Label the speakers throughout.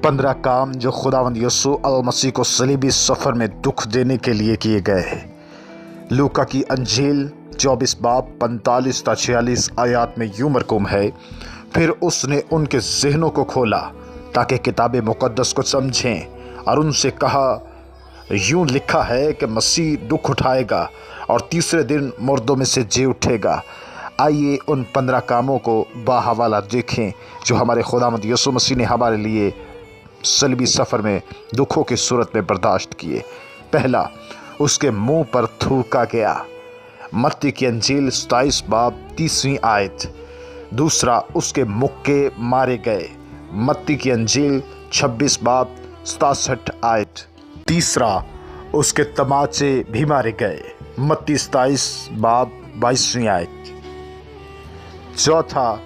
Speaker 1: 15 काम जो खुदावंद यीशु अल मसीह को सलीबी सफ़र में दुख देने के लिए किए गए। लूका की अंजील 24 बाब 45 ता 46 आयात में यूं मरकूम है, फिर उसने उनके जहनों को खोला ताकि किताब मुक़द्दस को समझें और उनसे कहा, यूं लिखा है कि मसीह दुख उठाएगा और तीसरे दिन मुर्दों में से जी उठेगा। आइए उन 15 कामों को बाहवाला देखें जो हमारे खुदावंद यीशु मसीह ने हमारे लिए सलीबी सफ़र में दुखों की सूरत में बर्दाश्त किए। पहला, उसके मुंह पर थूका गया। मत्ती की अंजील 27 बाब 30वीं आयत। दूसरा, उसके मुक्के मारे गए। मत्ती की अंजील 26 बाब 67 आयत। तीसरा, उसके तमाचे भी मारे गए। मत्ती 27 बाब 22वीं आयत। चौथा,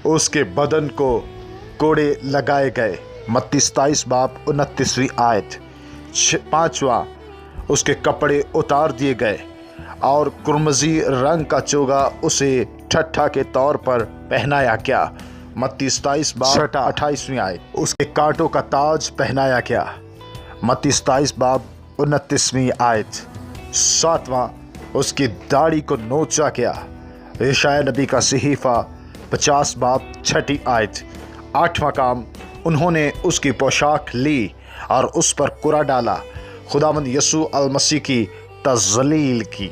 Speaker 1: उसके बदन को कोड़े लगाए गए। मत्ती 27 बाब 29वीं आयत। पांचवा, उसके कपड़े उतार दिए गए और कुर्मजी रंग का चोगा उसे ठट्ठा के तौर पर पहनाया गया। मत्ती 27 बाब 28वीं आयत। उसके कांटों का ताज पहनाया गया। मत्ती 27 बाब 29वीं आयत। सातवां, उसकी दाढ़ी को नोचा गया। यशाया नबी का सहीफा 50 बाब 6 आयत। आठवां काम, उन्होंने उसकी पोशाक ली और उस पर कुरा डाला। खुदावंद यीशु अल मसीह की तज़लील की।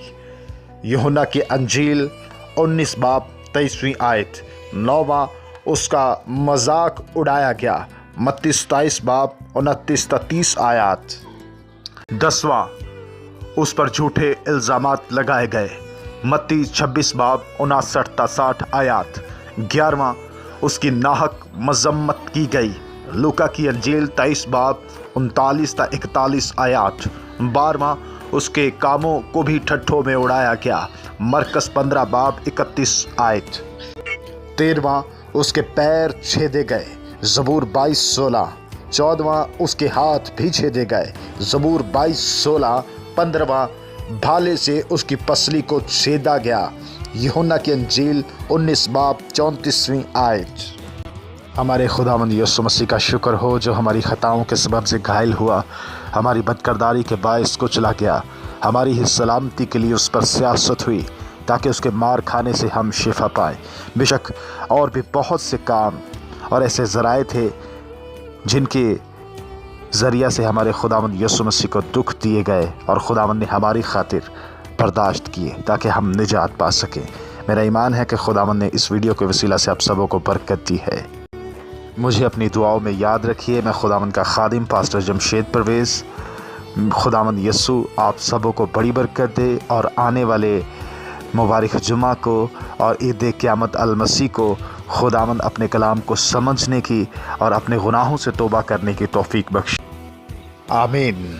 Speaker 1: यूहन्ना की अंजील 19 बाब 23वीं आयत। नौवां, उसका मजाक उड़ाया गया। मत्ती 27 बाब 29 ता 30 आयत। 10वां, उस पर झूठे इल्ज़ामात लगाए गए। मत्ती 26 बाब 59 ता 60 आयत। 11वां, उसकी नाहक मजम्मत की गई। लूका की अंजील 23 बाब 39 ता 41 आयत। 12वां, उसके कामों को भी ठट्ठों में उड़ाया गया। मरकस 15 बाब 31 आयत। 13वां, उसके पैर छेदे गए। ज़बूर 22:16। 14वां, उसके हाथ भी छेदे गए। ज़बूर 22:16। 15वां, भाले से उसकी पसली को छेदा गया। यूहन्ना की अंजील 19 बाब 34वीं आयत। हमारे खुदावंद यीशु मसीह का शुक्र हो जो हमारी खताओं के सबब से घायल हुआ, हमारी बदकिरदारी के बायस कुचला गया। हमारी ही सलामती के लिए उस पर सियासत हुई ताकि उसके मार खाने से हम शिफा पाएँ। बेशक और भी बहुत से काम और ऐसे ज़राए थे जिनके ज़रिया से हमारे खुदावंद यीशु मसीह को दुख दिए गए और खुदावंद ने हमारी खातिर बर्दाश्त किए ताकि हम निजात पा सकें। मेरा ईमान है कि खुदावंद ने इस वीडियो के वसीला से आप सबों को बरकत दी है। मुझे अपनी दुआओं में याद रखिए। मैं खुदावंद का खादिम पास्टर जमशेद परवेज़। खुदावंद यीशु आप सबों को बड़ी बरकत दे और आने वाले मुबारक जुमा को और ईद क़यामत अल मसीह को खुदावंद अपने कलाम को समझने की और अपने गुनाहों से तौबा करने की तौफीक बख्शे। आमीन।